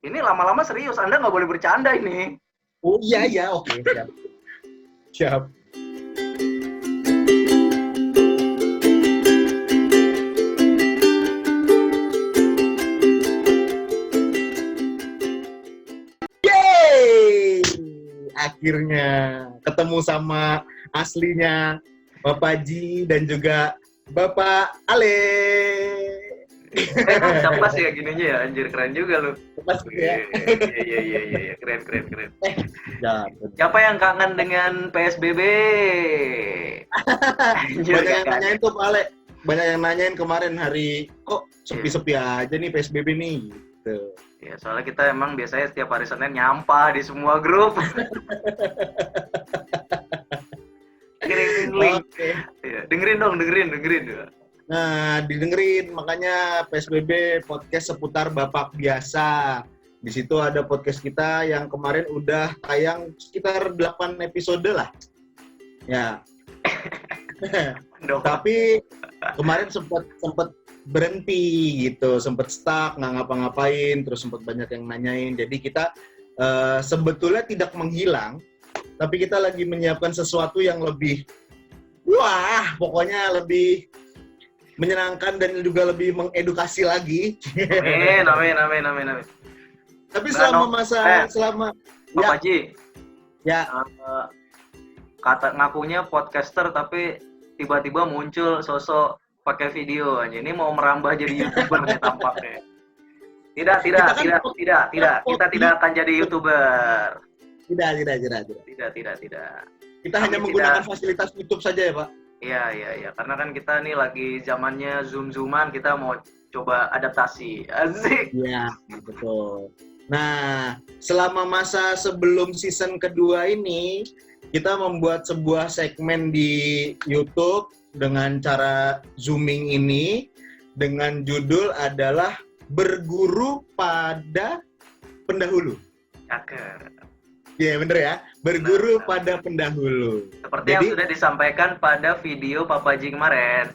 Ini lama-lama serius, Anda nggak boleh bercanda ini. Oh iya, oke, siap. Siap. Yeay! Akhirnya ketemu sama aslinya Bapak Ji dan juga Bapak Ale. Udah pas ya gininya ya, anjir keren juga lu. Pas ya. Iya, keren. Ya, Siapa yang kangen dengan PSBB? Anjir, banyak yang nanyain tuh Pak Ale. Banyak yang nanyain kemarin hari kok sepi-sepi aja nih PSBB nih gitu. Ya, soalnya kita emang biasanya setiap hari Senin nyampah di semua grup. Kirim link. Oke. Ya, dengerin dong. Nah, didengerin makanya PSBB podcast seputar Bapak Biasa. Di situ ada podcast kita yang kemarin udah tayang sekitar 8 episode lah. Ya. Tapi kemarin sempat berhenti gitu, sempat stuck, nggak ngapa-ngapain, terus sempat banyak yang nanyain. Jadi kita sebetulnya tidak menghilang, tapi kita lagi menyiapkan sesuatu yang lebih, wah, pokoknya lebih menyenangkan dan juga lebih mengedukasi lagi. Amin. Tapi selama Bapak Ji, ya kata ngakunya podcaster tapi tiba-tiba muncul sosok pakai video aja. Ini mau merambah jadi YouTuber nih tampaknya. Tidak. Kita tidak akan jadi YouTuber. Tidak. Kita hanya Kami menggunakan fasilitas YouTube saja ya, Pak. Iya. Karena kan kita nih lagi zamannya Zoom-Zooman, kita mau coba adaptasi. Asik. Iya, betul. Nah, selama masa sebelum season kedua ini, kita membuat sebuah segmen di YouTube dengan cara zooming ini, dengan judul adalah Berguru pada Pendahulu. Cakep. Iya, bener ya? Berguru pada pendahulu. Seperti yang sudah disampaikan pada video Papa Ji kemarin.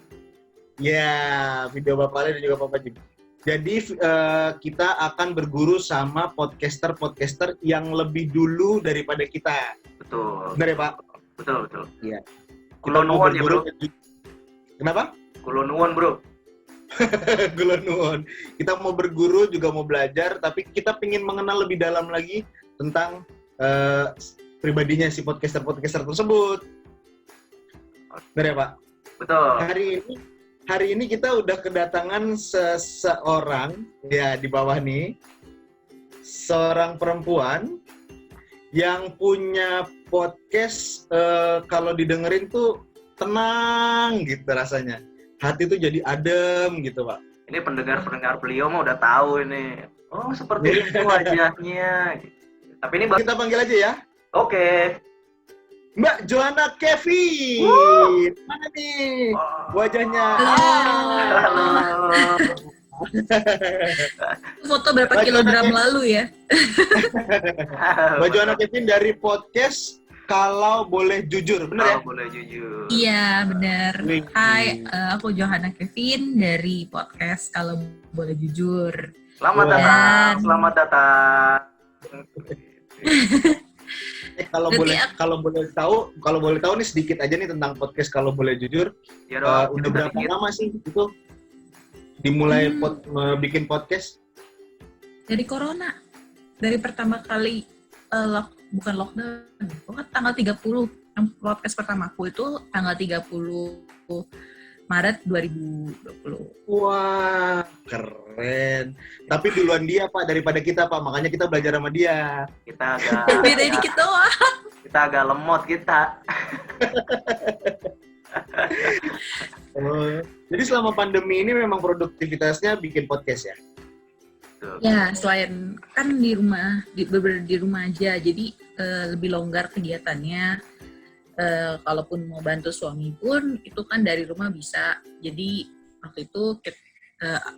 Ya, video Bapak Ale dan juga Papa Ji. Jadi kita akan berguru sama podcaster-podcaster yang lebih dulu daripada kita. Betul. Benar ya, Pak? Betul. Iya. Kulo nuwun ya, Bro. Kenapa? Kulo nuwun, Bro. Kulo nuwun. Kita mau berguru juga mau belajar, tapi kita ingin mengenal lebih dalam lagi tentang pribadinya si podcaster-podcaster tersebut. Benar ya, Pak? Betul. Hari ini kita udah kedatangan seseorang ya di bawah nih, seorang perempuan yang punya podcast kalau didengerin tuh tenang gitu rasanya, hati tuh jadi adem gitu, Pak. Ini pendengar beliau mah udah tahu ini. Oh, seperti itu wajahnya. Tapi ini kita panggil aja ya. Oke. Mbak Johanna Kevin. Mana nih wajahnya? Halo. Foto berapa kilogram lalu ya? Mbak Johanna Kevin dari podcast Kalau Boleh Jujur, benar ya? Kalau Boleh Jujur. Iya, benar. Hai, aku Johanna Kevin dari podcast Kalau Boleh Jujur. Selamat datang. Kalau boleh tahu nih sedikit aja nih tentang podcast Kalau Boleh Jujur. Ya dong, udah berapa lama sih itu dimulai bikin podcast? Dari corona. Dari pertama kali bukan lockdown. Tanggal 30 podcast pertamaku itu tanggal 30 Maret 2020. Wah, keren. Tapi duluan dia, Pak, daripada kita, Pak. Makanya kita belajar sama dia. Kita agak beda dikit doang. Kita agak lemot kita. Jadi selama pandemi ini memang produktivitasnya bikin podcast ya? Ya, selain kan di rumah aja, jadi lebih longgar kegiatannya. Kalaupun mau bantu suami pun itu kan dari rumah bisa. Jadi waktu itu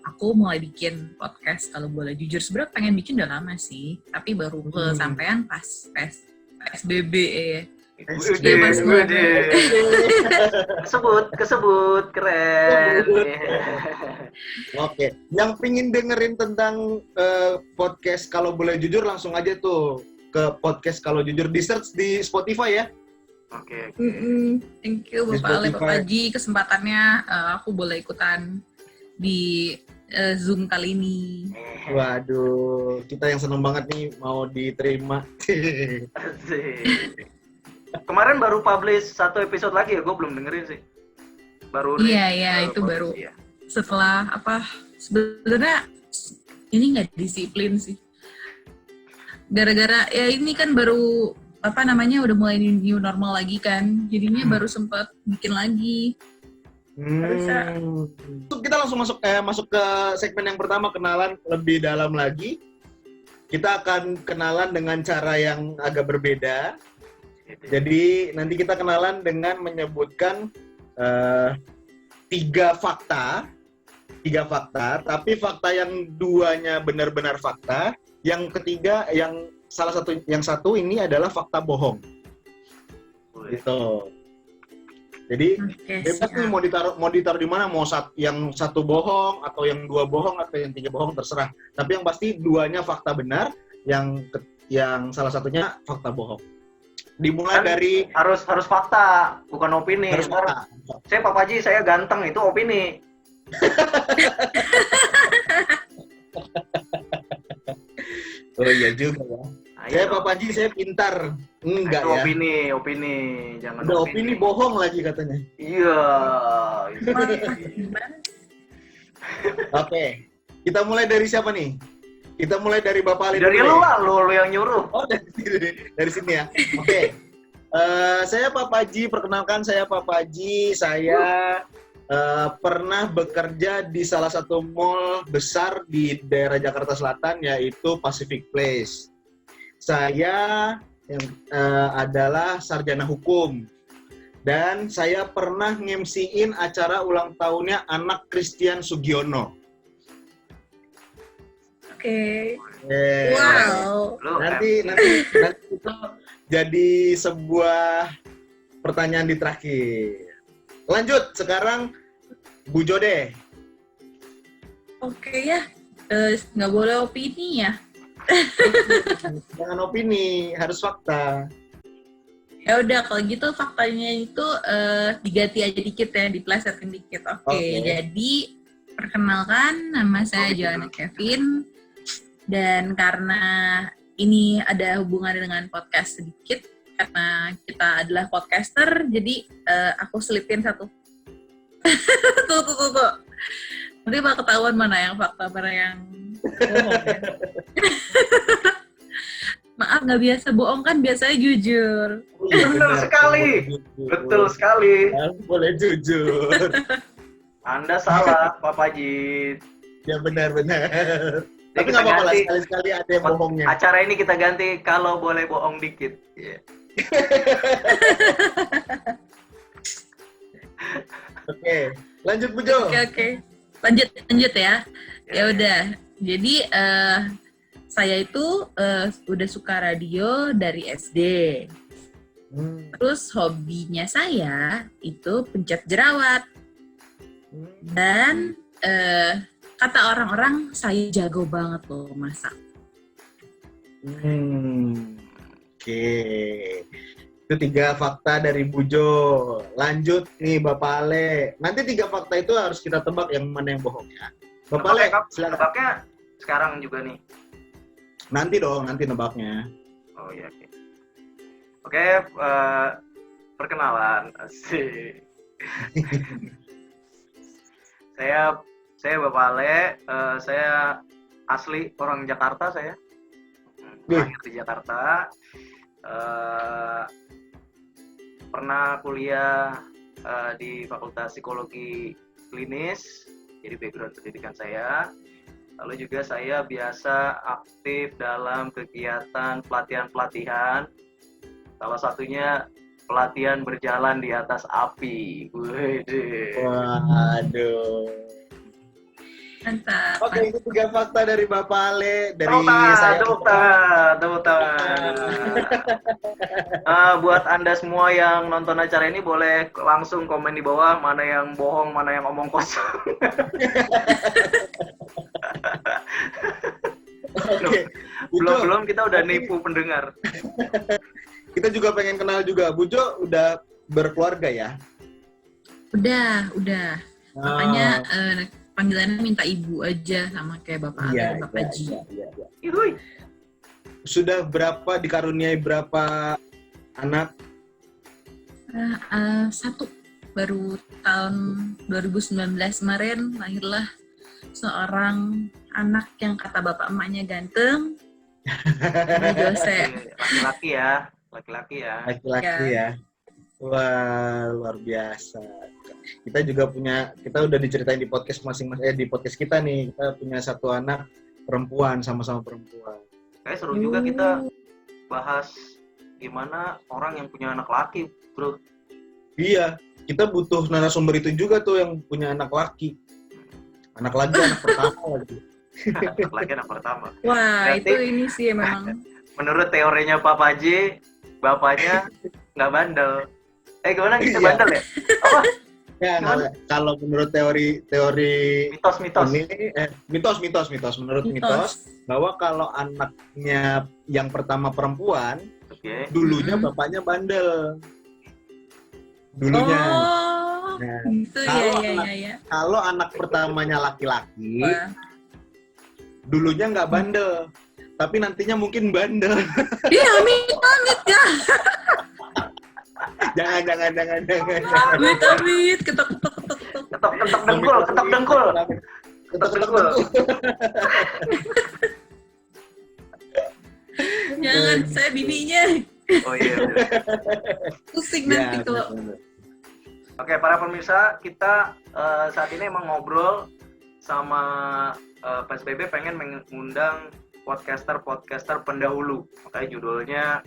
aku mulai bikin podcast Kalau Boleh Jujur. Sebenarnya pengen bikin udah lama sih, tapi baru kesampaian pas PSBB ya. Iya, pas banget. Kesebut, keren. Oke, yang pingin dengerin tentang podcast Kalau Boleh Jujur langsung aja tuh ke podcast Kalau Jujur, di search di Spotify ya. Oke. Thank you Bapak Ale, Bapak Haji, kesempatannya aku boleh ikutan di Zoom kali ini. Waduh, kita yang seneng banget nih mau diterima. Asik. Kemarin baru publish 1 episode lagi ya, gue belum dengerin sih. Baru Iya, itu baru. Ya. Setelah sebenarnya ini nggak disiplin sih. Gara-gara ya ini kan baru udah mulai new normal lagi kan, jadinya baru sempat bikin lagi. Kita langsung masuk ke segmen yang pertama, kenalan lebih dalam lagi. Kita akan kenalan dengan cara yang agak berbeda. Jadi nanti kita kenalan dengan menyebutkan 3 fakta, tapi fakta yang 2-nya benar-benar fakta, yang ketiga yang satu ini adalah fakta bohong. Gitu. Jadi bebas nih mau ditaruh di mana, mau yang 1 bohong atau yang 2 bohong atau yang 3 bohong, terserah. Tapi yang pasti 2-nya fakta benar, yang salah satunya fakta bohong. Dimulai kan dari harus fakta, bukan opini. Harus fakta. Saya Pak Haji, saya ganteng, itu opini. Oh iya juga ya. Saya Pak Haji, saya pintar. Enggak ya. Opini. Jangan udah opini bohong lagi katanya. Iya. Oke. Kita mulai dari siapa nih? Kita mulai dari Bapak Ali. Dari lu lah, lu yang nyuruh. Oh, dari sini ya. Oke. Saya Pak Haji, perkenalkan saya Pak Haji. Saya pernah bekerja di salah satu mall besar di daerah Jakarta Selatan, yaitu Pacific Place. Saya adalah sarjana hukum. Dan saya pernah nge-MC-in acara ulang tahunnya anak Christian Sugiono. Oke. Wow. Nanti itu jadi sebuah pertanyaan di terakhir. Lanjut, sekarang Bu Jode. Oke ya, nggak boleh opini ya. Jangan opini, harus fakta. Ya udah, kalau gitu faktanya itu diganti aja dikit ya, diplesetin dikit. Oke. Jadi perkenalkan, nama saya Joanna Kevin. Dan karena ini ada hubungannya dengan podcast sedikit, karena kita adalah podcaster, jadi aku selipin satu. Tuh. Nanti bakal ketahuan mana yang fakta, mana yang bohong ya. Maaf, nggak biasa bohong kan, biasanya jujur. Betul sekali. Boleh jujur. Anda salah, Pak Haji. Ya benar. Tapi nggak apa-apa lah, sekali-sekali ada yang bohongnya. Acara ini kita ganti kalau boleh bohong dikit. Yeah. Oke, lanjut Bu Jo. Oke. Lanjut ya. Ya udah. Jadi saya itu udah suka radio dari SD. Terus hobinya saya itu pencet jerawat. Dan kata orang-orang saya jago banget loh masak. Oke. Itu 3 fakta dari Bu Jo. Lanjut nih Bapak Ale. Nanti 3 fakta itu harus kita tebak yang mana yang bohong ya. Bapak Ale, silakan. Nebaknya sekarang juga nih. Nanti nebaknya. Oh iya. Oke, perkenalan. Asik. Saya Bapak Ale, saya asli orang Jakarta saya. Lahir di Jakarta. Pernah kuliah di Fakultas Psikologi Klinis, jadi background pendidikan saya. Lalu juga saya biasa aktif dalam kegiatan pelatihan-pelatihan. Salah satunya pelatihan berjalan di atas api. Waduh. Mantap. Oke, itu 3 fakta dari Bapak Ale, dari Tepuk tangan. Buat Anda semua yang nonton acara ini boleh langsung komen di bawah mana yang bohong, mana yang omong kosong. Oke. Belum kita udah nipu pendengar. Kita juga pengen kenal juga. Bujo udah berkeluarga ya? Udah. Makanya panggilannya minta ibu aja sama kayak Bapak Ale dan Bapak Ji. Iya. Ihuy. Sudah dikaruniai berapa anak? Satu, baru tahun 2019 kemarin lahirlah seorang anak yang kata bapak emaknya ganteng. Namanya Jose. Laki-laki ya. Laki-laki ya. Wah, luar biasa. Kita udah diceritain di podcast di podcast kita nih, kita punya satu anak perempuan, sama-sama perempuan. Kayak seru juga kita bahas gimana orang yang punya anak laki, bro. Iya, kita butuh narasumber itu juga tuh yang punya anak laki. Anak pertama lagi. Anak pertama. Wah, Berarti, itu ini sih memang. Menurut teorinya Papa J, bapaknya nggak bandel. Gimana kita bandel ya? Apa? Ya, kalau menurut teori mitos menurut mitos bahwa kalau anaknya yang pertama perempuan, dulunya bapaknya bandel. Dulunya. Oh, Nah, itu ya. Kalau anak pertamanya laki-laki, dulunya nggak bandel, tapi nantinya mungkin bandel. Iya, amit ya. Jangan. Amit, ketok dengkul. Jangan, saya bibinya. Oh iya. Pusing nanti kalau. Oke, para pemirsa, kita saat ini emang ngobrol sama PSBB pengen mengundang podcaster pendahulu. Makanya judulnya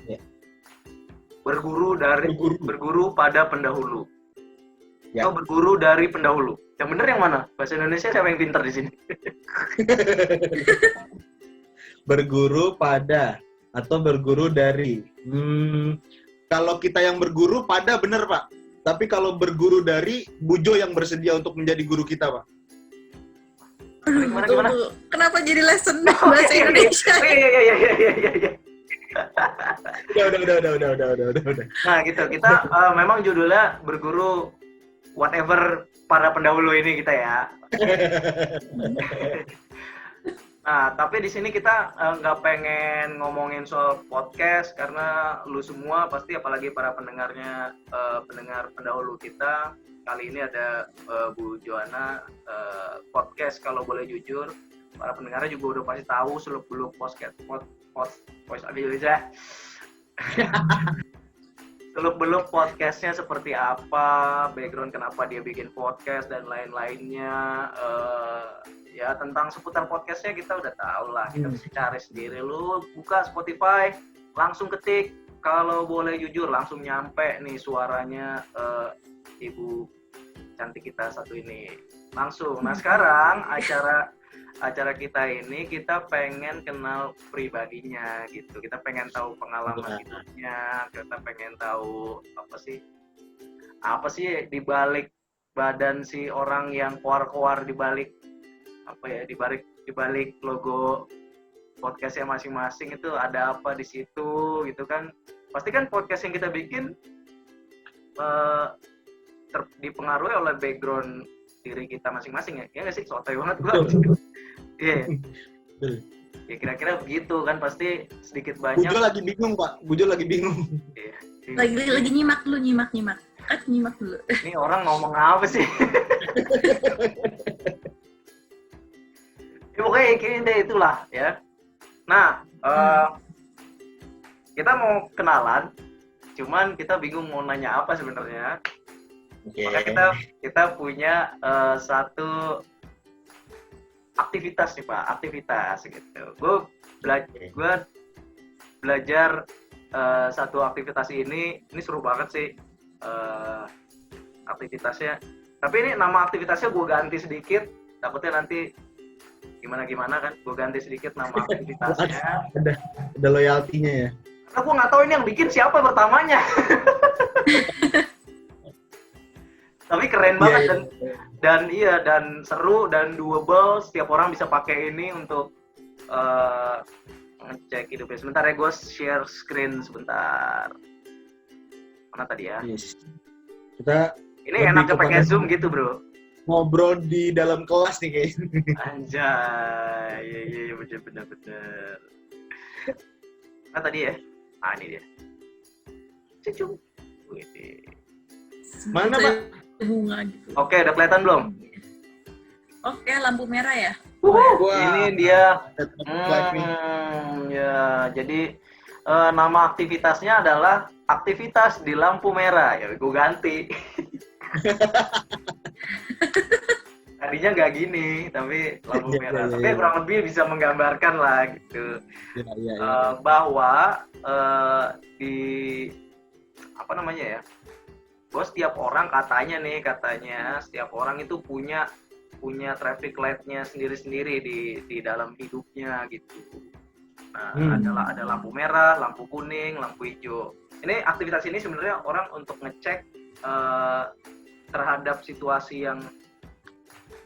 berguru pada pendahulu. Atau berguru dari pendahulu. Yang bener yang mana? Bahasa Indonesia siapa yang pintar di sini? Berguru pada atau berguru dari. Kalau kita yang berguru pada bener, Pak. Tapi kalau berguru dari, Bujo yang bersedia untuk menjadi guru kita, Pak. Gimana? Kenapa jadi lesson bahasa Indonesia? Iya. Udah. Nah gitu, kita memang judulnya berguru whatever para pendahulu ini kita ya. Nah, tapi di sini kita nggak pengen ngomongin soal podcast karena lu semua pasti apalagi para pendengarnya pendengar pendahulu kita kali ini ada Bu Joanna podcast kalau boleh jujur para pendengarnya juga udah pasti tahu seluk-beluk seluk-beluk podcastnya seperti apa, background kenapa dia bikin podcast dan lain-lainnya. Ya tentang seputar podcastnya kita udah tahu lah, kita bisa cari sendiri. Lu buka Spotify, langsung ketik kalau boleh jujur, langsung nyampe nih suaranya Ibu cantik kita satu ini langsung. Nah sekarang acara kita ini kita pengen kenal pribadinya gitu, kita pengen tahu pengalaman hidupnya, kita pengen tahu apa sih di balik badan si orang yang koar-koar di balik di balik logo podcastnya masing-masing itu ada apa di situ gitu kan. Pasti kan podcast yang kita bikin dipengaruhi oleh background diri kita masing-masing ya nggak sih? Sotoy banget gua. Iya. Ya kira-kira begitu kan, pasti sedikit banyak. Bujo lagi bingung, Pak. Iya. Lagi nyimak dulu. Nyimak dulu. Ini orang ngomong apa sih? Ya pokoknya kayak deh itulah ya. Nah, kita mau kenalan, cuman kita bingung mau nanya apa sebenarnya. Maka kita punya satu aktivitas nih Pak, aktivitas gitu. Gue belajar satu aktivitas ini seru banget sih aktivitasnya. Tapi ini nama aktivitasnya gue ganti sedikit, takutnya nanti gimana kan, gue ganti sedikit nama aktivitasnya. Ada loyaltinya ya. Karena gue nggak tahu ini yang bikin siapa pertamanya. Tapi keren banget dan seru dan doable, setiap orang bisa pakai ini untuk ngecek hidupnya. Sebentar ya, gue share screen sebentar. Mana tadi ya? Yes. Kita ini enaknya pakai Zoom gitu, bro. Ngobrol di dalam kelas nih kayaknya. Anjay, iya bener. Nah tadi ya, ini dia. Cucung. Mana Pak? Bunga gitu. Oke, udah kelihatan belum? Oke, lampu merah ya. Wah, ini dia. Live nih. Ya, jadi nama aktivitasnya adalah aktivitas di lampu merah. Ya, gue ganti. Tadinya nggak gini, tapi lampu merah. Tapi kurang lebih bisa menggambarkan lah gitu. Bahwa di apa namanya ya? Bahwa setiap orang katanya setiap orang itu punya traffic light-nya sendiri-sendiri di dalam hidupnya gitu. Nah, ada lampu merah, lampu kuning, lampu hijau. Ini aktivitas ini sebenarnya orang untuk ngecek terhadap situasi yang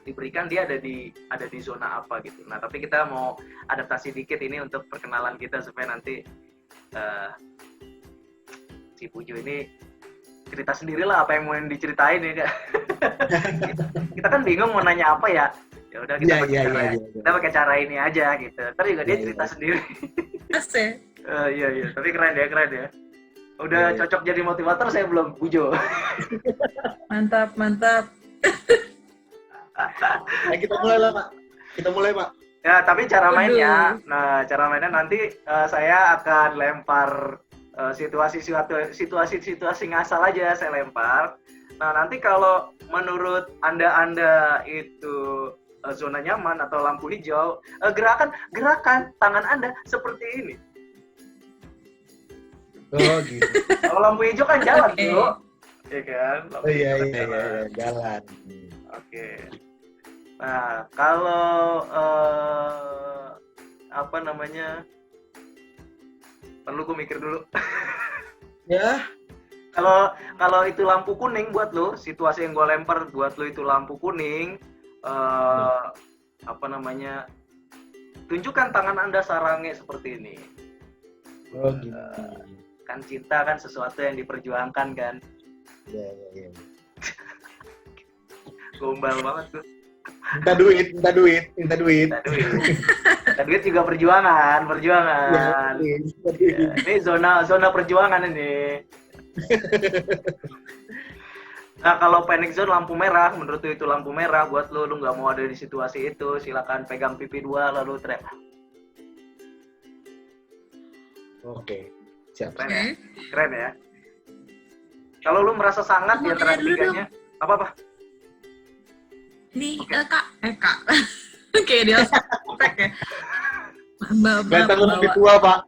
diberikan, dia ada di zona apa gitu. Nah, tapi kita mau adaptasi dikit ini untuk perkenalan kita supaya nanti si Pujo ini cerita sendirilah apa yang mau diceritain ya Kak. Kita kan bingung mau nanya apa ya. Ya udah kita pakai cara ini aja gitu. Ntar juga dia cerita sendiri. Iya, tapi keren ya. Udah cocok jadi motivator, saya belum, Pujo. Mantap. Nah, kita mulai Pak. Ya, tapi cara mainnya nanti saya akan lempar situasi ngasal aja saya lempar. Nah, nanti kalau menurut Anda itu zona nyaman atau lampu hijau, gerakan tangan Anda seperti ini. Oh gitu. Kalau lampu hijau kan jalan, Bro. Iya kan? Iya, jalan. Oke. Nah, kalau apa namanya? Perlu gue mikir dulu. Ya. Kalau itu lampu kuning buat lo, situasi yang gue lempar buat lo itu lampu kuning, apa namanya? Tunjukkan tangan Anda sarangnya seperti ini. Oh gitu. Kan cinta kan sesuatu yang diperjuangkan kan. Iya. Gombal banget tuh. Minta duit. Minta duit juga perjuangan. Ya, ini zona perjuangan ini. Nah, kalau panic zone lampu merah, menurut itu lampu merah buat lu nggak mau ada di situasi itu, silakan pegang pipi 2 lalu teriak. Oke, siap. Keren ya. Kalau lu merasa sangat di antara ketiganya, apa? Ini Kak. Kayak dia efek ya. Kelihatan lebih tua, Pak.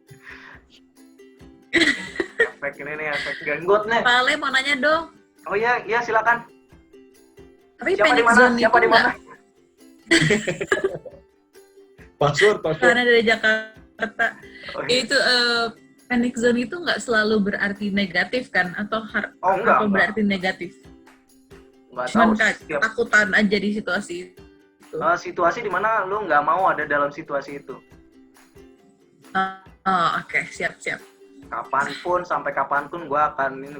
Efek ini nih, efek ganggot nih. Pak Ale mau nanya dong. Oh iya silakan. Tapi siapa di mana? Password. Karena dari Jakarta. Oh, iya. Itu panic zone itu nggak selalu berarti negatif kan? Atau enggak. Berarti negatif? Cuman ketakutan aja di situasi itu. Situasi di mana lu nggak mau ada dalam situasi itu. Oke, siap. Sampai kapanpun gue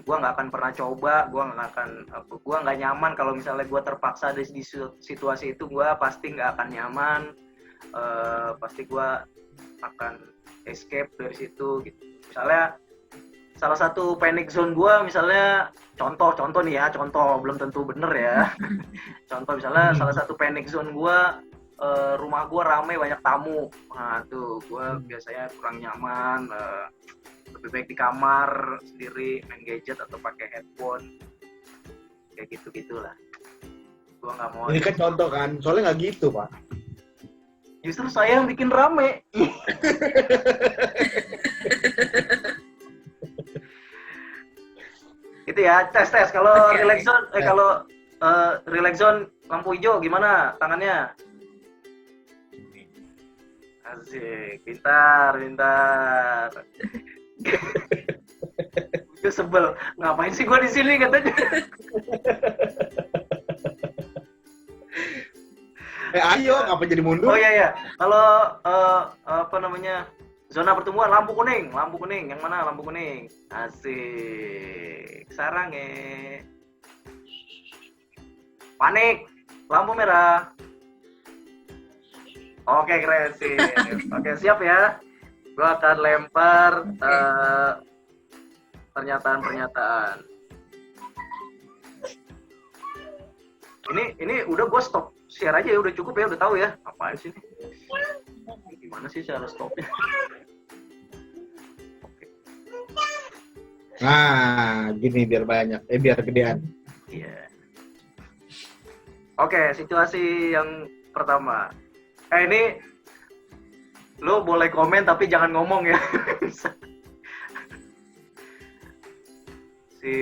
nggak akan pernah coba, gue nggak nyaman kalau misalnya gue terpaksa ada di situasi itu, gue pasti nggak akan nyaman, pasti gue akan escape dari situ gitu. Misalnya salah satu panic zone gue, misalnya contoh nih ya, contoh belum tentu bener ya. Contoh misalnya salah satu panic zone gue, rumah gue rame banyak tamu, nah tuh gue biasanya kurang nyaman, lebih baik di kamar sendiri main gadget atau pakai headphone, kayak gitulah. Gue nggak mau. Ini kan contoh kan, soalnya nggak gitu Pak. Justru saya yang bikin rame. Itu ya, tes. Kalau relax zone, kalau relax zone lampu hijau gimana tangannya? Asik, pintar. Gue sebel, ngapain sih gue di sini katanya. Ayo, ngapa jadi mundur? Oh iya, kalau apa namanya, zona pertumbuhan lampu kuning, yang mana lampu kuning? Asik, sarang panik, lampu merah. Oke, keren sih. Oke, siap ya. Gue akan lempar pernyataan. Ini udah gue stop share aja ya, udah cukup ya, udah tahu ya. Apaan sih ini? Gimana sih cara stopnya? Oke. Nah, gini biar banyak, biar gedean. Iya. Oke, situasi yang pertama. Ini lo boleh komen tapi jangan ngomong ya. Si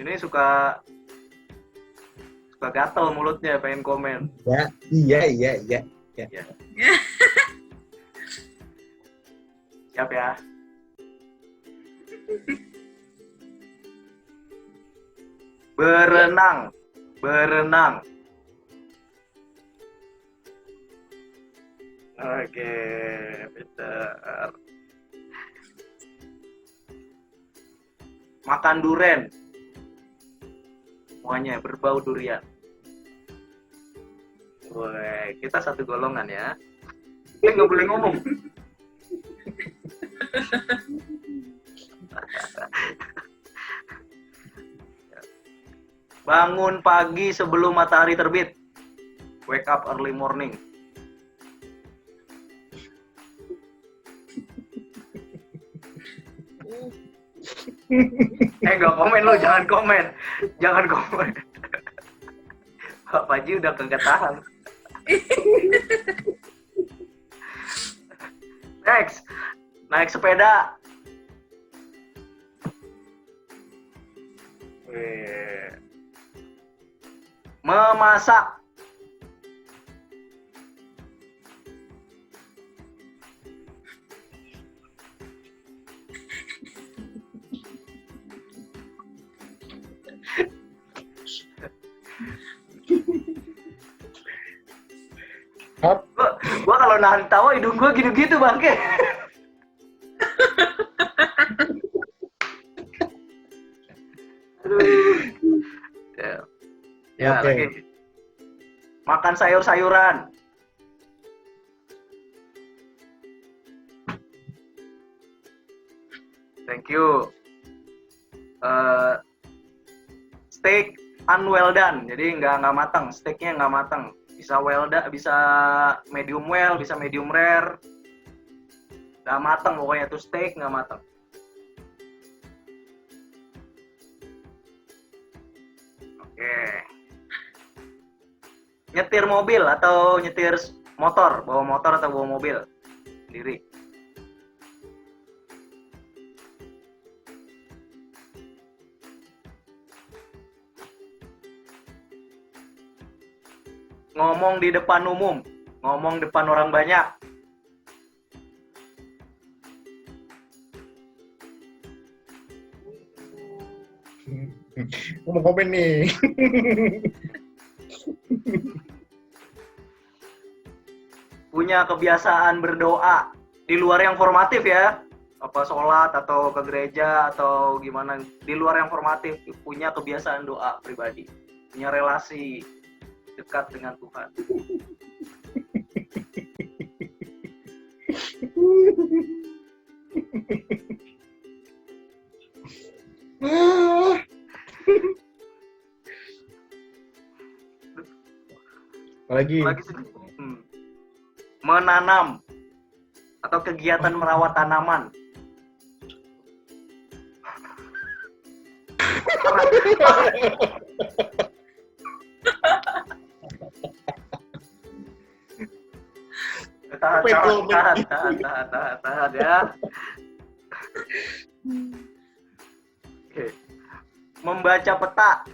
ini suka gatel mulutnya, pengen komen. Ya, iya. Siap ya. Berenang. Oke, Peter. Makan duren. Semuanya berbau durian. Woi, kita satu golongan ya. Kita nggak boleh ngomong. Bangun pagi sebelum matahari terbit. Wake up early morning. Nggak komen lo, jangan komen. Pak Paji udah kagak tahan. Next, naik sepeda. Memasak. Gua kalau nahan tawa hidung gua gitu-gitu bangke. Aduh. Ya, Oke. lagi. Makan sayur-sayuran. Thank you. Steak unwell done, jadi nggak matang, steaknya nggak matang. Bisa well done, bisa medium well, bisa medium rare. Nggak matang pokoknya tuh steak nggak matang. Oke. Nyetir mobil atau nyetir motor, bawa motor atau bawa mobil sendiri. Ngomong di depan umum, ngomong depan orang banyak. Mau komen nih. Punya kebiasaan berdoa di luar yang formatif ya, apa sholat atau ke gereja atau gimana, di luar yang formatif, punya kebiasaan doa pribadi, punya relasi dekat dengan Tuhan. Lagi. Menanam atau kegiatan merawat tanaman. Tahan ya. Oke. Membaca peta.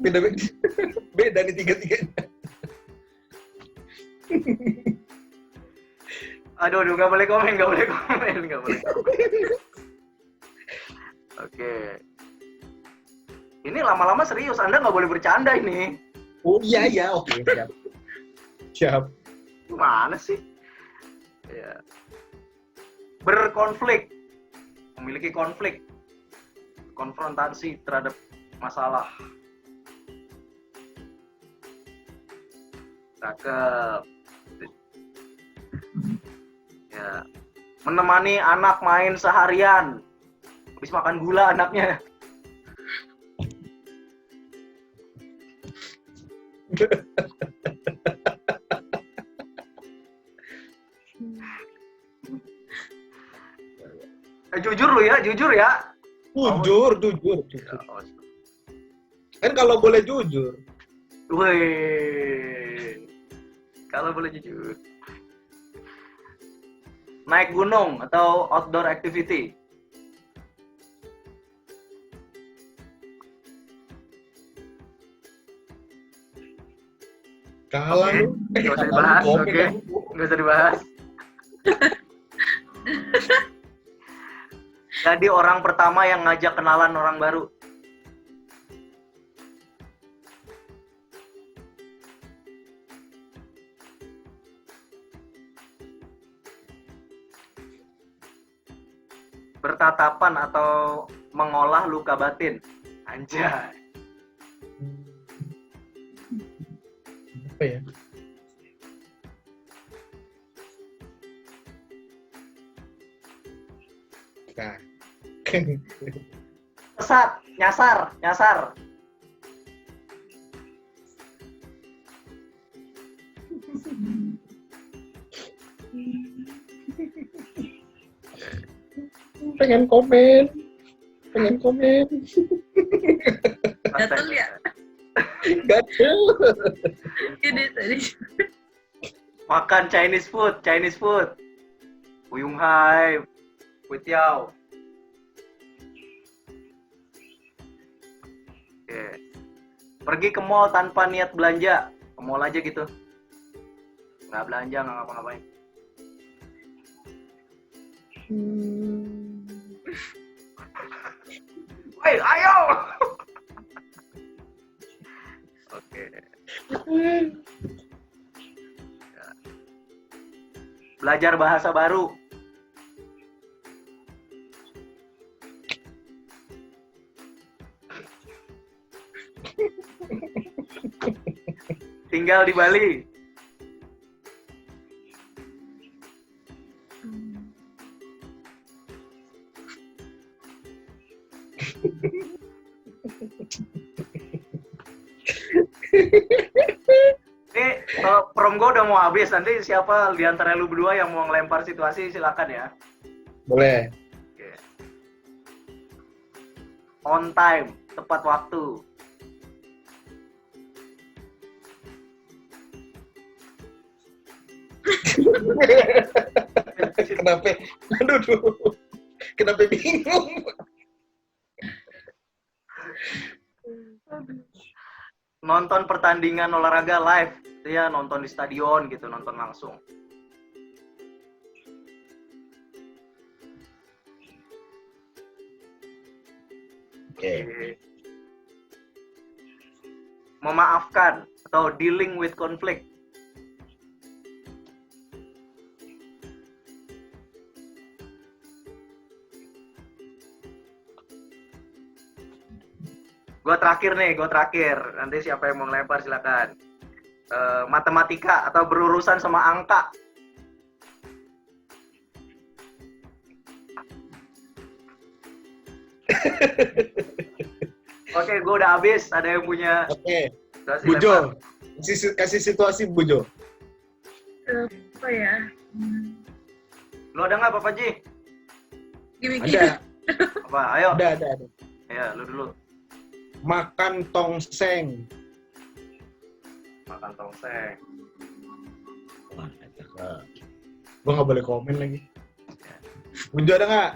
Beda nih tiga-tiganya. Aduh, nggak boleh komen. Oke. Ini lama-lama serius, Anda nggak boleh bercanda ini. Oh iya, oke, siap. Gimana sih? Ya. Berkonflik, memiliki konflik, konfrontasi terhadap masalah. Cakep. Ya. Menemani anak main seharian. Habis makan gula anaknya. Jujur lu ya, jujur ya. Jujur. Kan kalau boleh jujur. Wih, kalau boleh jujur. Naik gunung atau outdoor activity? Kalah lu. Nggak usah dibahas, oke. Nggak usah dibahas. Jadi orang pertama yang ngajak kenalan orang baru. Bertatapan atau mengolah luka batin. Anjay. Apa ya? Nah. Pesat, nyasar. Pengen komen. Gatel ya? Gatel. Ini tadi. Makan Chinese food. Buyung hai, kuitiao. Oke. Pergi ke mall tanpa niat belanja. Ke mall aja gitu. Nggak belanja, nggak ngapa-ngapain. Woi, ayo! Oke. Ya. Belajar bahasa baru. Tinggal di Bali. Ini prom gue udah mau habis. Nanti siapa di antara lu berdua yang mau ngelempar situasi silakan ya. Boleh. Oke. On time, tepat waktu. Kenapa? Aduh. Kenapa bingung? Nonton pertandingan olahraga live, itu ya nonton di stadion gitu, nonton langsung. Oke. Memaafkan atau dealing with conflict. Gue terakhir. Nanti siapa yang mau ngelempar silakan. Matematika atau berurusan sama angka. Oke, gue udah habis. Ada yang punya? Oke. Bujo, kasih situasi Bujo. Apa ya? Lo ada nggak, Papa Ji? Gimik. Ada. Apa? Ayo. Ada. Ya, lu dulu. Makan tongseng. Makan tongseng. Wah, gue nggak boleh komen lagi. Bujo ada nggak?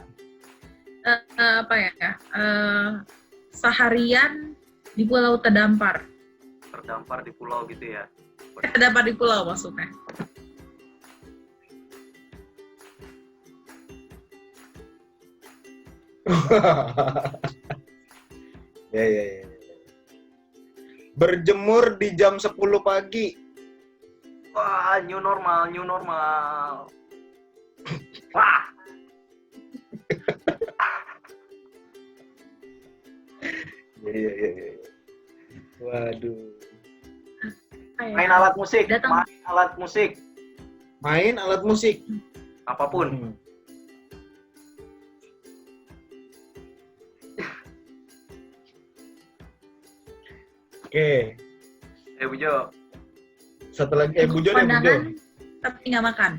Apa ya? Seharian Di Pulau Terdampar. Terdampar di pulau gitu ya. Terdampar di pulau maksudnya. Ya. Berjemur di jam 10 pagi. Wah, new normal. Wah, Iya. Waduh. main alat musik, Datang. Main alat musik. Apapun. Oke. Bujo, Satu lagi. Bujo deh, Bujo. Kondangan tapi nggak makan.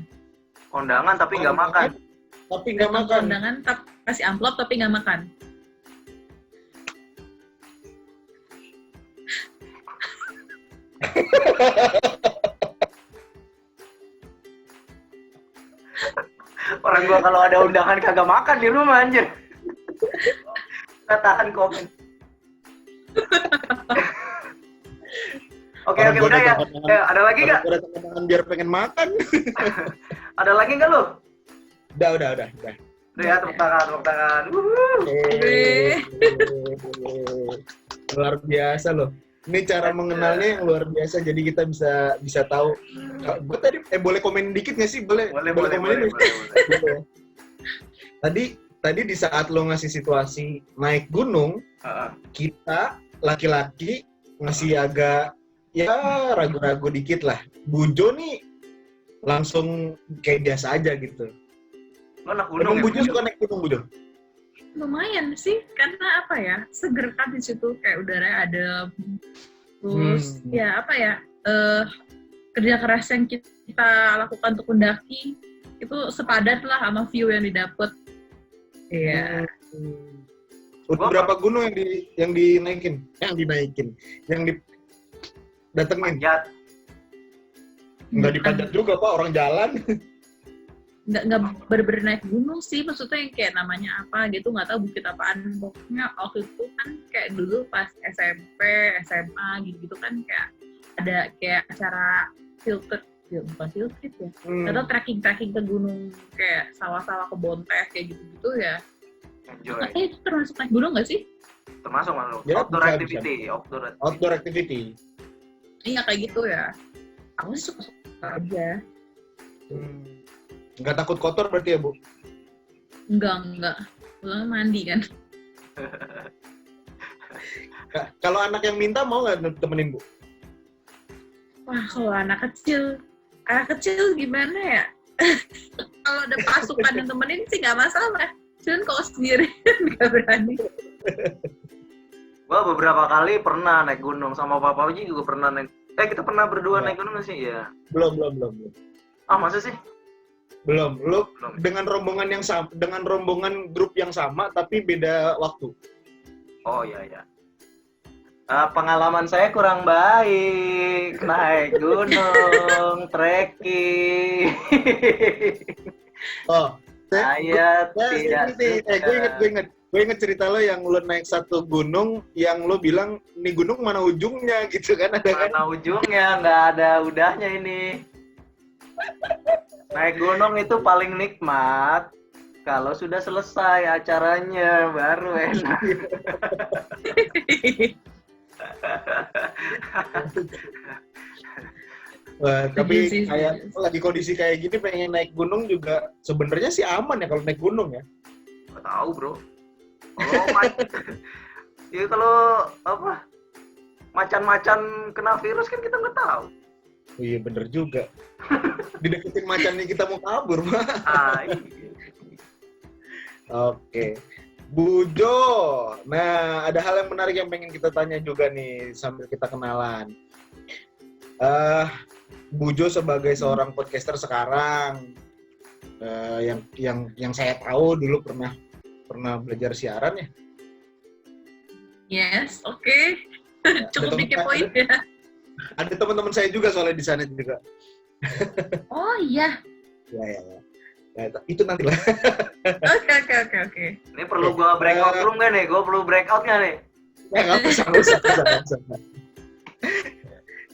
kondangan tapi nggak makan. Tapi nggak Datang makan. kondangan kasih amplop tapi nggak makan. Orang gua kalau ada undangan kagak makan di rumah anjir. Nggak tahan komen. Oke, udah ya. Ada lagi nggak? Ada tangan biar pengen makan. Ada lagi nggak lu? Udah. Udah ya, tepuk tangan. Luar biasa loh. Ini cara mengenalnya yang luar biasa. Jadi kita bisa tahu. Gue tadi boleh komen dikit nggak sih? Boleh. Boleh. Tadi di saat lo ngasih situasi naik gunung, kita laki-laki masih agak ya ragu-ragu dikit lah. Bujo nih langsung kayak biasa aja gitu. Lo anak gunung. Emang Bujo suka naik gunung, Bujo? Lumayan sih, karena apa ya, seger kan di situ, kayak udaranya adem. Terus ya apa ya, kerja keras yang kita lakukan untuk mendaki itu sepadan lah sama view yang didapat. Iya. Udah berapa gunung yang dinaikin? Yang didatengin? Panjat. Nggak dipanjat juga, Pak, orang jalan. Nggak bener-bener naik gunung sih, maksudnya yang kayak namanya apa gitu, nggak tahu bukit apaan. Pokoknya waktu itu kan kayak dulu pas SMP, SMA gitu kan kayak ada kayak acara bukan field trip ya, atau trekking ke gunung kayak sawah-sawah Kebontes kayak gitu ya. Enjoy. Itu termasuk naik gunung nggak sih? Termasuk mana lu? Ya, Outdoor bisa. activity. Outdoor activity. Iya kayak gitu ya. Aku sih suka aja. Nggak takut kotor berarti ya, Bu? Enggak. Pulang mandi kan. Kalau anak yang minta mau nggak temenin, Bu? Wah, kalau anak kecil gimana ya? Kalau ada pasukan yang temenin sih nggak masalah. Cuman kalau sendiri nggak berani. Gua beberapa kali pernah naik gunung sama Papa Uji juga pernah naik. Kita pernah berdua naik gunung nggak sih? Ya. Belum. Masa sih? Belum. Lu dengan rombongan yang sama, dengan rombongan grup yang sama tapi beda waktu. Oh iya. Pengalaman saya kurang baik naik gunung, trekking. Oh, Saya tidak suka. Gue inget cerita lo yang lo naik satu gunung, yang lo bilang, nih gunung mana ujungnya gitu kan, ada kan? Mana ujungnya, nggak ada udahnya ini. Naik gunung itu paling nikmat kalau sudah selesai acaranya, baru enak. Wah, tapi kayak lagi kondisi kayak gini pengen naik gunung juga sebenarnya sih aman ya kalau naik gunung ya. Nggak tahu bro. Kalau apa macan-macan kena virus kan kita nggak tahu. Oh, iya bener juga. Dideketin macannya kita mau kabur, Pak. Iya. Oke. Bujo. Nah, ada hal yang menarik yang pengen kita tanya juga nih sambil kita kenalan. Bujo sebagai seorang podcaster sekarang, yang saya tahu dulu pernah belajar siaran ya. Yes, oke. Cukup dikepoin ya. Ada teman-teman saya juga soalnya di sana juga. Oh iya. Ya. Itu nanti lah. Oke. Ini perlu gua breakout room nggak nih? Gua perlu breakout nggak nih? nggak usah.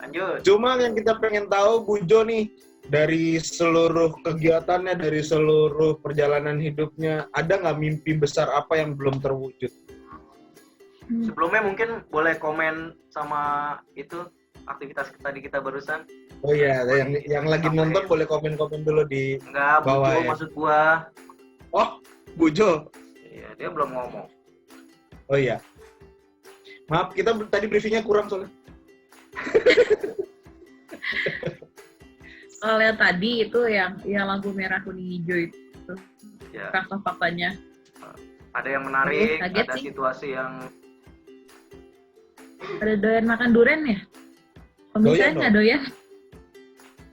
Lanjut. Cuma yang kita pengen tahu Bu Jo nih, dari seluruh kegiatannya, dari seluruh perjalanan hidupnya, ada nggak mimpi besar apa yang belum terwujud? Sebelumnya mungkin boleh komen sama itu aktivitas tadi kita barusan. Oh iya, yang lagi nonton boleh komen-komen dulu di Enggak, Bu bawah Jo ya. maksud gua. Oh, Bu Jo. Iya, dia belum ngomong. Oh iya. Maaf, kita tadi briefingnya kurang soalnya. Soalnya tadi itu yang lampu merah kuning hijau itu Ya, fakta-faktanya. ada yang menarik, Kaget ada sih. situasi yang Ada doyan makan durian ya? Kalau Doyan misalnya nggak doyan,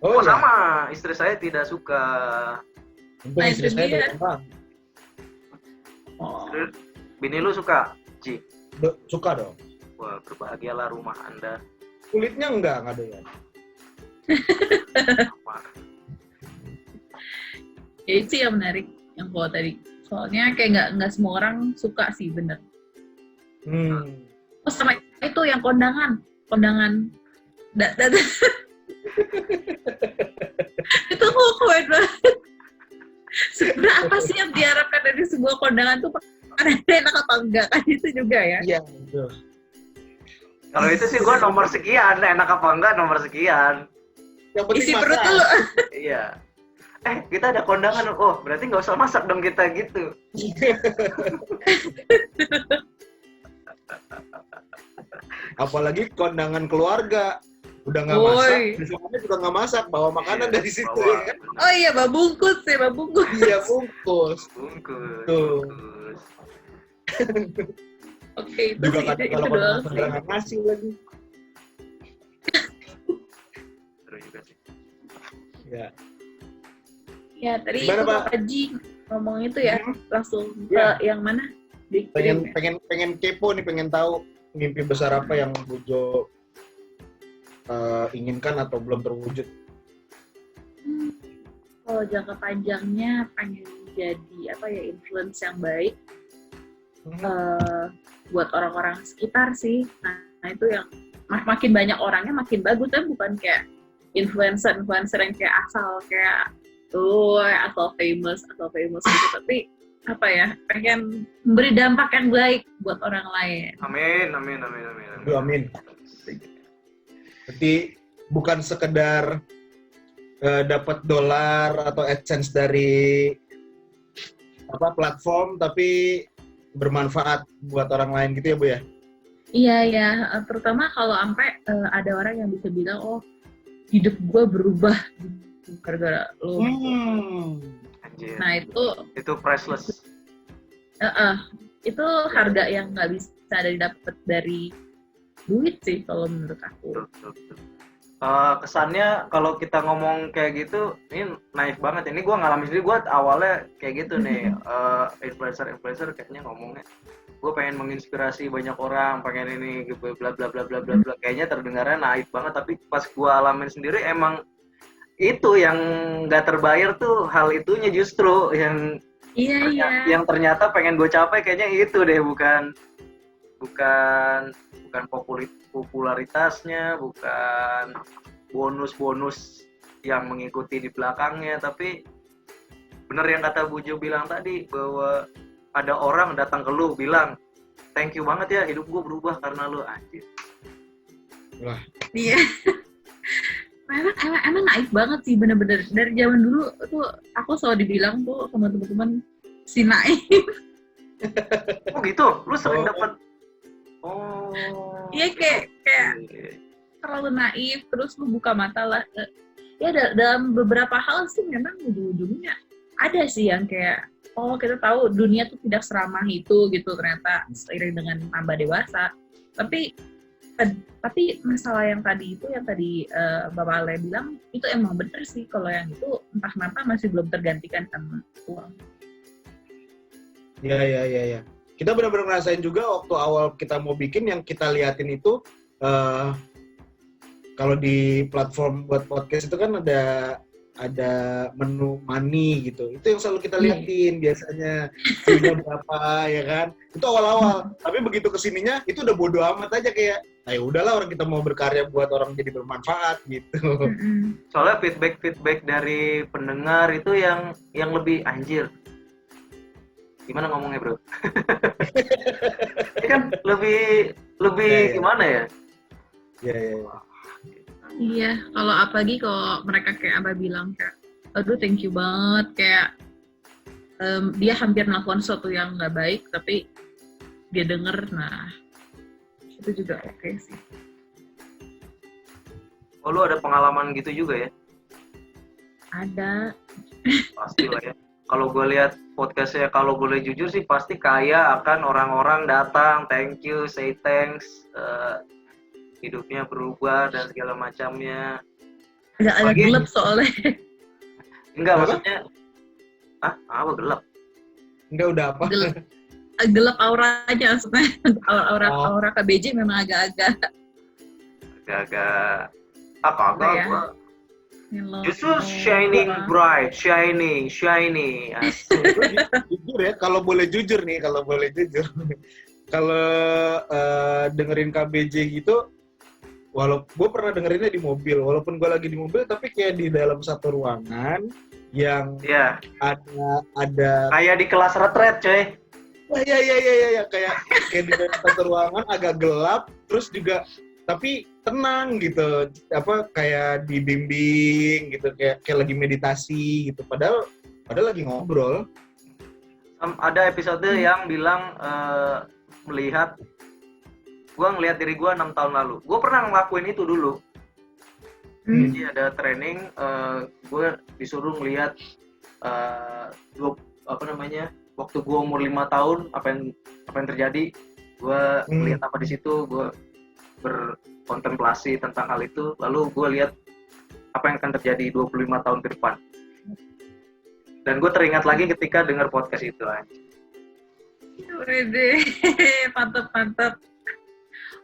oh, iya. sama, istri saya tidak suka. Untung Nah, istri itu saya dia. doyan banget. oh, Bini lu suka? Ci. Suka dong. Wah, berbahagialah rumah Anda. Kulitnya enggak doyan. Wah, ya itu yang menarik yang gua tadi. Soalnya kayak nggak semua orang suka sih, bener. Oh, sama itu yang kondangan. Itu kok keren banget. Sebenarnya apa sih yang diharapkan dari sebuah kondangan tuh? Ada enak apa enggak kan itu juga ya? Iya, betul. kalau itu sih gua nomor sekian, enak apa enggak nomor sekian. Yang penting Isi perut masak. dulu. Iya. Kita ada kondangan. Oh, berarti nggak usah masak dong kita gitu. Apalagi kondangan keluarga. Udah nggak Woi. masak, besokannya juga nggak masak, bawa makanan Iya, dari situ bawa, ya kan? bener. Oh iya, babungkus ya, babungkus. Iya, bungkus. Bungkus. Tuh. Bungkus. Oke, itu Juga sih, kadang itu kalau doang kondangan sih. saudara nggak ngasih lagi. Seru juga sih. Ya. Ya, tadi Gimana, itu Pak? Pak Haji ngomong itu ya, langsung ke Iya. yang mana? Dikirim ya? pengen kepo nih, pengen tahu mimpi besar apa yang Bu Jo inginkan atau belum terwujud. Kalau jangka panjangnya pengen jadi influence yang baik buat orang-orang sekitar sih. Nah itu yang makin banyak orangnya makin bagus, kan bukan kayak influencer yang kayak asal kayak atau famous gitu, tapi pengen memberi dampak yang baik buat orang lain. Amin. Aduh, amin. Berarti bukan sekedar dapat dolar atau AdSense dari platform, tapi bermanfaat buat orang lain gitu ya, Bu ya? Iya, terutama kalau sampai ada orang yang bisa bilang, oh hidup gue berubah gara-gara lo. Anjir. Nah Itu priceless. itu harga yang nggak bisa didapat dari duit sih kalau menurut aku. Betul. Kesannya kalau kita ngomong kayak gitu, ini naif banget. Ini gue ngalamin sendiri, gue awalnya kayak gitu nih, influencer kayaknya ngomongnya, gue pengen menginspirasi banyak orang, pengen ini, bla bla bla bla bla bla. Kayaknya terdengarnya naif banget, tapi pas gue alamin sendiri emang itu yang nggak terbayar tuh, hal itunya justru yang yang ternyata pengen gue capai kayaknya itu deh, bukan popularitasnya, bukan bonus-bonus yang mengikuti di belakangnya, tapi bener yang kata Bu Jo bilang tadi, bahwa ada orang datang ke lu bilang, thank you banget ya, hidup gue berubah karena lu. Anjir. Wah. Iya. Emang naif banget sih, bener-bener. Dari zaman dulu tuh aku selalu dibilang tuh sama teman-teman si naif. Oh gitu, lu sering dapat. Oh. Iya kayak terlalu naif, terus lu buka mata lah. Ya dalam beberapa hal sih memang ujung-ujungnya ada sih yang kayak, oh kita tahu dunia tuh tidak seramah itu gitu ternyata seiring dengan tambah dewasa. Tapi masalah yang tadi Bapak Ale bilang itu emang bener sih, kalau yang itu entah kenapa masih belum tergantikan sama uang. Ya. Kita benar-benar ngerasain juga waktu awal kita mau bikin, yang kita liatin itu kalau di platform buat podcast itu kan ada menu money gitu. Itu yang selalu kita liatin biasanya. Sudah berapa ya kan? Itu awal-awal. Tapi begitu kesininya itu udah bodo amat aja kayak, ayo udahlah orang kita mau berkarya buat orang jadi bermanfaat gitu. Soalnya feedback dari pendengar itu yang lebih anjir. Gimana ngomongnya, Bro? Ini kan lebih Ya. gimana ya? Ya. Iya, kalau apalagi kalau mereka kayak Abah bilang kayak, aduh thank you banget, kayak dia hampir melakukan sesuatu yang nggak baik, tapi dia denger, nah itu juga oke sih. Oh, lu ada pengalaman gitu juga ya? Ada. Pasti lah ya. Kalau gue lihat podcastnya Kalau Boleh Jujur sih pasti kaya akan orang-orang datang, thank you, say thanks, hidupnya berubah dan segala macamnya. Agak gelap soalnya. Enggak, Apa? maksudnya apa gelap? Enggak udah apa? Gelap auranya maksudnya. Aura KBJ memang agak-agak Agak ya? gua. Hello. Justru shining bright, shiny. Jujur ya, kalau boleh jujur. Kalau dengerin KBJ gitu, gue pernah dengerinnya di mobil, walaupun gue lagi di mobil, tapi kayak di dalam satu ruangan yang ada Kayak di kelas retret, coy. ya kayak di dalam satu ruangan agak gelap, terus juga tapi tenang gitu, kayak dibimbing gitu, kayak lagi meditasi gitu, padahal lagi ngobrol. Ada episode yang bilang ngelihat diri gue 6 tahun lalu. Gue pernah ngelakuin itu dulu. Jadi ada training, gue disuruh ngelihat waktu gue umur 5 tahun apa yang terjadi. Gue ngelihat apa di situ, gue berkontemplasi tentang hal itu, lalu gue lihat apa yang akan terjadi 25 tahun ke depan. Dan gue teringat lagi ketika dengar podcast itu. Wede, mantap.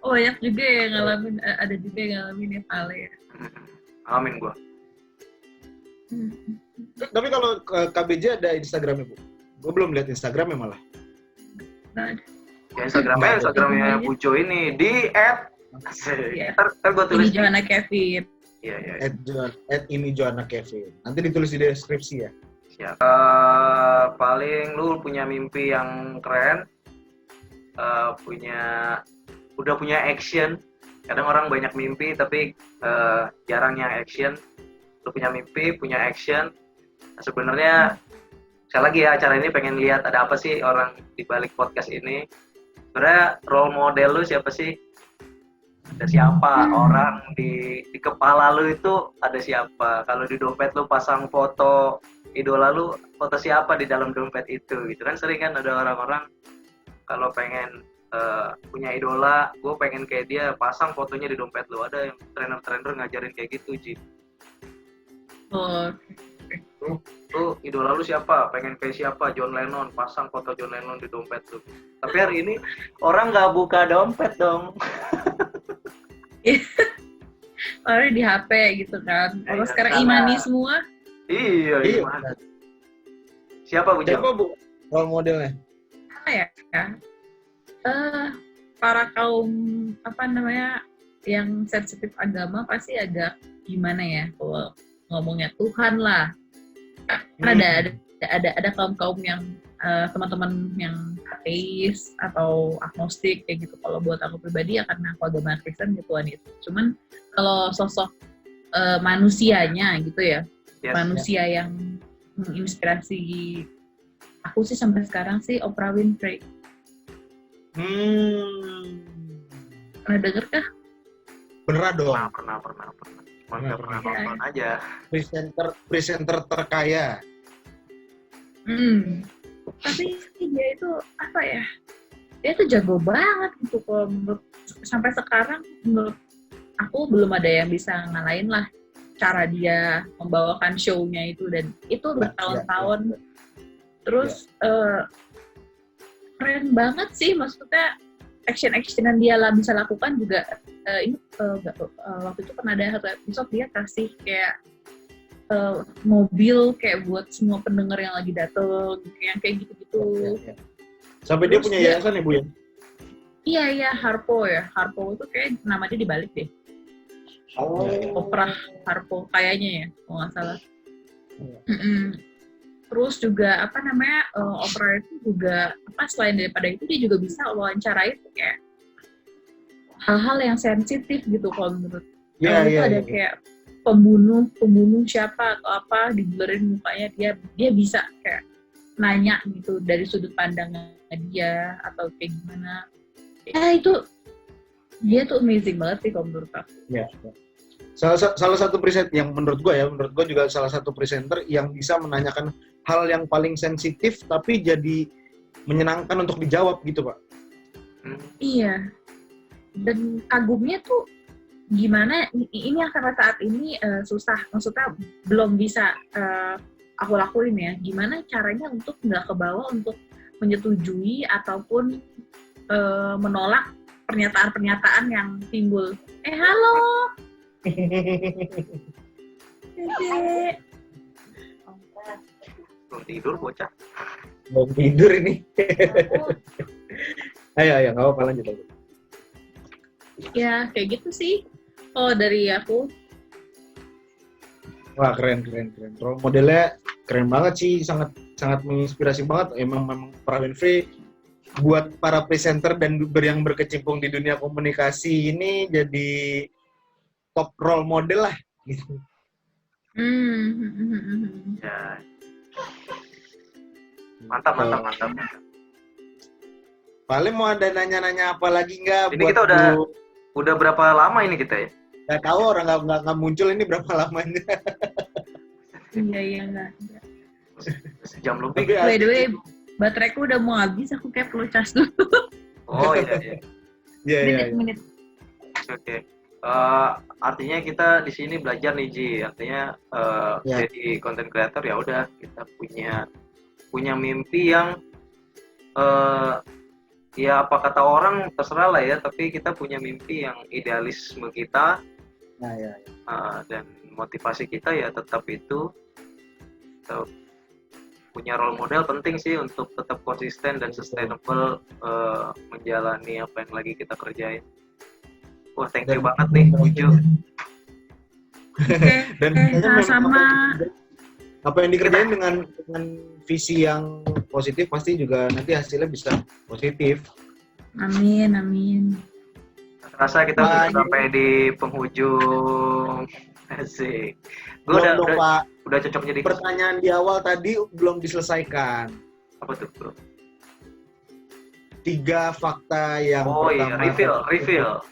Oh, banyak juga yang ngalamin, ada juga yang ngalamin ya, Pale. Ngalamin gue. Tapi kalau KBJ ada Instagramnya, Bu? Gue belum lihat Instagramnya malah. Nah, Ya, Instagramnya Bujo ini di Ntar gue tulis. Ini Johanna Kevin. Iya. Ini Johanna Kevin. Nanti ditulis di deskripsi ya. Siap. Paling lu punya mimpi yang keren, udah punya action. Kadang orang banyak mimpi tapi jarang yang action. Lu punya mimpi, punya action. Nah, sebenarnya sekali lagi ya, acara ini pengen lihat ada apa sih orang di balik podcast ini. Sebenarnya role model lu siapa sih? Ada siapa orang di kepala lu itu, ada siapa? Kalau di dompet lu pasang foto idola lu, foto siapa di dalam dompet itu gitu kan. Sering kan ada orang-orang kalau pengen punya idola, gue pengen kayak dia, pasang fotonya di dompet lu. Ada yang trainer ngajarin kayak gitu, Ji. Lu idola lu siapa? Pengen kayak siapa? John Lennon, pasang foto John Lennon di dompet lu. Tapi hari ini orang nggak buka dompet dong. Orang di HP gitu kan. Kalau sekarang imani semua. Iya. Siapa Bu? Siapa Bu role modelnya? Apa ya? Para kaum yang sensitif agama pasti agak gimana ya, kalau ngomongnya Tuhan lah. Kan ada kaum yang teman-teman yang ateis atau agnostik kayak gitu. Kalau buat aku pribadi ya karena aku agama Kristen ya Tuhan itu. Cuman kalau sosok manusianya gitu ya, manusia yang menginspirasi aku sih sampai sekarang sih Oprah Winfrey. Pernah denger kah? Pernah dong. Pernah. Nggak pernah nonton aja. Presenter terkaya. Tapi dia itu apa ya? Dia tuh jago banget gitu. Kalau sampai sekarang menurut aku belum ada yang bisa ngalahin lah cara dia membawakan show-nya itu, dan itu bertahun-tahun. Terus keren banget sih, maksudnya action-actionan dia lah bisa lakukan juga. Waktu itu pernah ada satu episode dia kasih kayak mobil kayak buat semua pendengar yang lagi dateng, yang kayak gitu-gitu. Sampai dia Terus punya dia- yayasan ya Bu ya? Iya, Harpo ya. Harpo itu kayak nama dia dibalik deh. Oh. Oprah Harpo kayaknya ya, kalau nggak salah. Iya. Mm-mm. Terus juga apa namanya, Oprah itu juga apa, selain daripada itu dia juga bisa wawancarai kayak hal-hal yang sensitif gitu kalau menurut. Iya, Itu iya. ada iya. kayak pembunuh siapa atau apa, diblurrin mukanya, dia bisa kayak nanya gitu dari sudut pandangnya dia atau kayak gimana. Itu dia tuh amazing banget sih kalau menurut aku. Ya. Salah satu presenter yang menurut gue juga salah satu presenter yang bisa menanyakan hal yang paling sensitif tapi jadi menyenangkan untuk dijawab gitu Pak. Iya. Dan kagumnya tuh gimana ini yang sampai saat ini susah, maksudnya belum bisa aku lakuin ya. Gimana caranya untuk nggak kebawa untuk menyetujui ataupun menolak pernyataan-pernyataan yang timbul. Halo. Dede. Belum tidur bocah. Belum tidur ini. Ayo, nggak apa-apa lanjut aja. Ya, kayak gitu sih. Oh, dari aku. Wah, keren. Role modelnya keren banget sih, sangat menginspirasi banget. Emang Oprah Winfrey buat para presenter dan yang berkecimpung di dunia komunikasi ini jadi top role model lah gitu. Ya. Mantap. Paling mau ada nanya-nanya apa lagi nggak? Ini kita udah berapa lama ini kita ya? Nggak tahu, orang nggak muncul ini berapa lamanya. Iya, enggak. Sejam lebih. By the way, bateraiku udah mau habis, aku kayak perlu cas dulu. Oh iya. Iya. Menit. Oke. Artinya kita di sini belajar nih Ji. Artinya Ya. jadi content creator ya udah kita punya mimpi yang ya apa kata orang terserah lah ya, tapi kita punya mimpi yang idealisme kita. Nah, ya. Dan motivasi kita ya tetap itu. Punya role model penting sih untuk tetap konsisten dan sustainable menjalani apa yang lagi kita kerjain. Wah, thank you banget nih Buju. Dan Sama. apa yang dikerjain dengan visi yang positif pasti juga nanti hasilnya bisa positif. Amin. Rasa kita udah sampai di penghujung. Asik. Gue udah cocok jadi. Pertanyaan di awal tadi belum diselesaikan. Apa tuh bro? 3 fakta yang pertama. Reveal.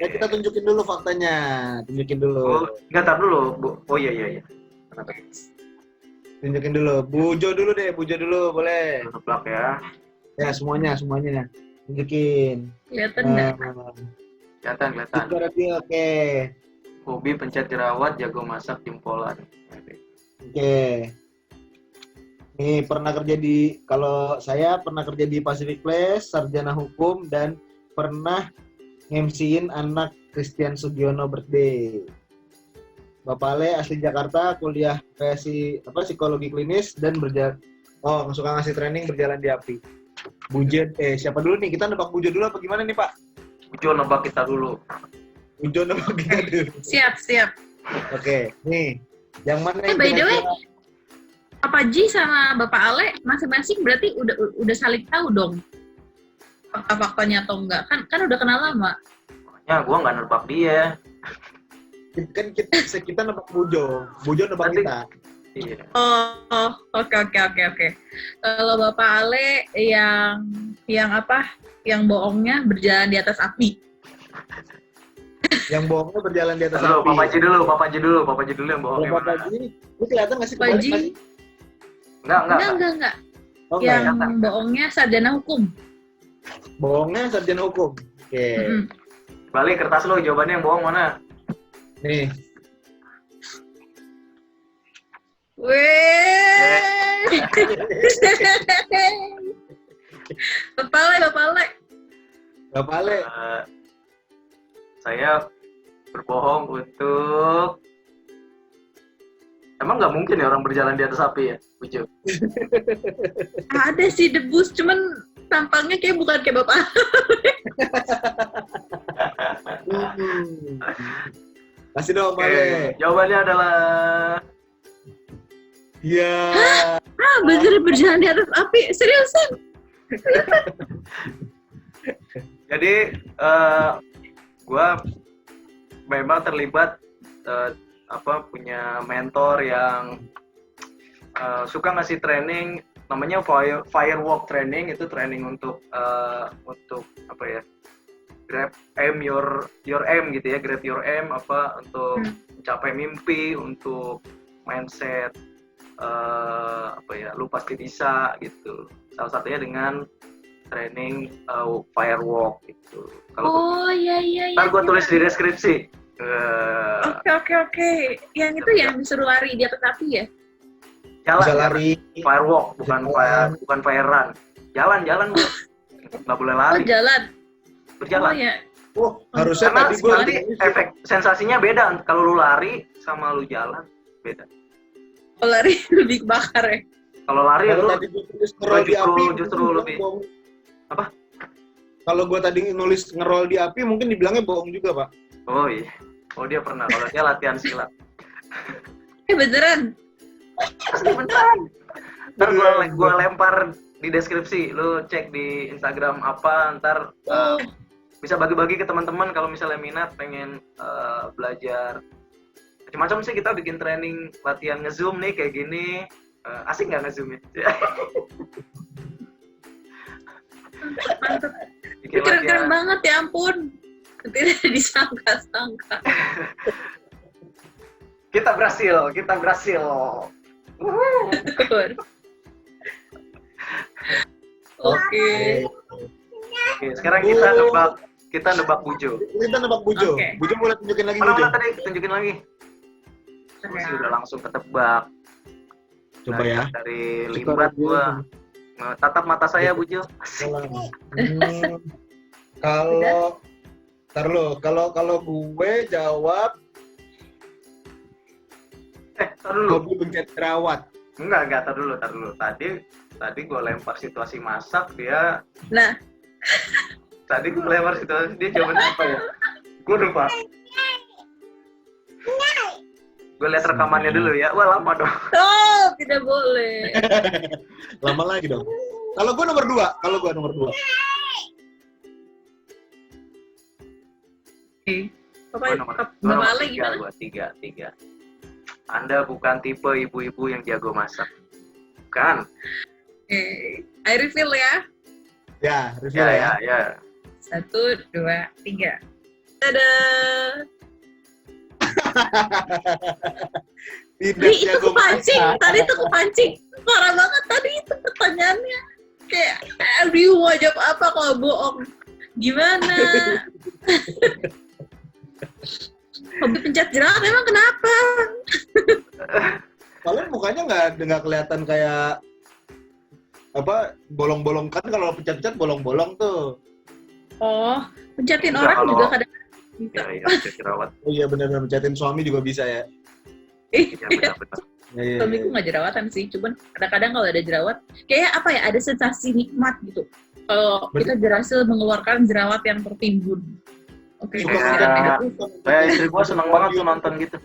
Ya, kita tunjukin dulu faktanya. Tunjukin dulu. Ntar dulu. Oh iya. Kenapa? Tunjukin dulu. Bujo dulu boleh. Neblak ya. Ya, semuanya. Tunjukin. Kelihatan enggak? Kelihatan. Oke. Hobi pencet jerawat, jago masak, jempolan. Oke. Nih kalau saya pernah kerja di Pacific Place, sarjana hukum, dan pernah MC-in anak Christian Sugiono birthday. Bapak Ale asli Jakarta, kuliah psikologi klinis dan suka ngasih training berjalan di API. Bujo, siapa dulu nih? Kita nebak Bujo dulu apa gimana nih Pak? Bujo nebak kita dulu. Siap. Oke, nih. Yang mana yang By the way, Bapak Ji sama Bapak Ale masing-masing berarti udah saling tahu dong fakta-faktanya atau enggak? Kan udah kenal lama. Ya, gua nggak nebak dia. Kan kita nebak Bujo nebak kita. Iya. Oh, oke. Kalau Bapak Ale yang apa? Yang bohongnya berjalan di atas api. Yang bohongnya berjalan di atas api. Bapak Ji dulu yang bohongnya. Bapak Ji, lu kelihatan nggak sih? Bapak Ji. Enggak. Oh, yang bohongnya sarjana hukum. Bohongnya sarjana hukum. Oke. Balik kertas lo, jawabannya yang bohong mana? Nih. Weh. Bapak Ale. Saya berbohong untuk Emang nggak mungkin ya orang berjalan di atas api ya, Ujo? Ada sih debus, cuman tampangnya kayak bukan kayak bapak. Kasih dong, Oke, Mare. jawabannya adalah Iya. Bener berjalan di atas api, seriusan? jadi gue memang terlibat punya mentor yang suka ngasih training namanya firewalk training. Itu training untuk apa ya, grab aim your aim gitu ya, grab your aim untuk mencapai mimpi, untuk mindset lu pasti bisa gitu. Salah satunya dengan training firewalk gitu. Kalau iya. ntar gue tulis di deskripsi. Oke. Yang itu yang disuruh lari di atas api ya? Bisa Jalan, lari. firewalk bukan fire run. Jalan Bu. Nggak boleh lari. Jalan. Berjalan. Oh ya. Oh, harusnya Karena tadi gue nanti efek sensasinya beda kalau lu lari sama lu jalan, beda. Kalau lari lebih kebakar ya. Kalau lari kalau lu tadi gue tulis ngerol di api justru mungkin lebih bohong. apa? Kalau gue tadi nulis ngerol di api mungkin dibilangnya bohong juga, Pak. Oh iya. Oh dia pernah. Kalau dia latihan silat. Beneran? Asli beneran. Ntar gue lempar di deskripsi. Lu cek di Instagram apa. Ntar bisa bagi-bagi ke teman-teman kalau misalnya minat pengen belajar. Macam-macam sih, kita bikin training latihan nge-zoom nih kayak gini. Asik nggak nge-zoom ya? Mantep. Bikin Keren-keren latihan. banget ya ampun. Tidak disangka-sangka. Kita berhasil. Oke. Oke, sekarang kita nebak Bujo. Kita nebak Bujo. Oke. Bujo boleh tunjukin lagi Mana Bujo. tadi? Tunjukin lagi. Masih udah langsung ketebak. Coba ya. Dari limbat gua. Tatap mata saya Bujo. Asik. Kalau gue jawab Tar dulu. hobi pencet jerawat. Enggak, tar dulu. Tadi gua lempar situasi masak, dia Nah, dia jawabannya apa ya? Gua lupa. Gue lihat rekamannya dulu ya. Wah, lama dong. tidak boleh. Lama lagi dong. Kalau gue nomor 2. Bapak, Gua nomor Bapak Ale 3, gimana? gua 3. Anda bukan tipe ibu-ibu yang jago masak. Bukan. I reveal ya. Ya, review ya. Ya. 1, 2, 3. Dadah. Tidak Itu jago kepancing. masak. Tadi tuh kepancing. Parah banget tadi itu pertanyaannya. Kayak, aduh mau jawab apa kalau bohong? Gimana? Hobi pencet jerawat emang kenapa? Kalian mukanya nggak kelihatan kayak apa bolong-bolong, kan kalau pencet-pencet bolong-bolong tuh. Oh, pencetin Enggak, orang kalau- juga kadang bisa. Iya, jerawat. Oh iya benar-benar pencetin suami juga bisa ya. Iya, benar. Iya. Suamiku nggak jerawatan sih, cuman kadang-kadang kalau ada jerawat, kayak apa ya, ada sensasi nikmat gitu. Kalau kita berhasil mengeluarkan jerawat yang tertimbun. Oke, Suka Ya. Kayak istri gua seneng banget tuh nonton gitu.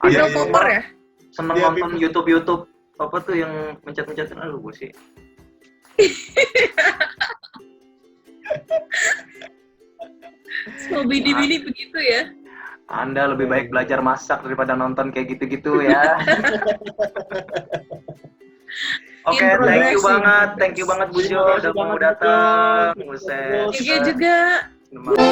Video Iya, popper ya? Seneng Iya, nonton YouTube apa tuh yang mencet-mencetin. Aduh, gue sih. Hobi bini begitu ya? Anda lebih baik belajar masak daripada nonton kayak gitu-gitu ya. Oke, thank you banget Bu Jo udah mau datang. Buset. Juga juga. Seneng banget.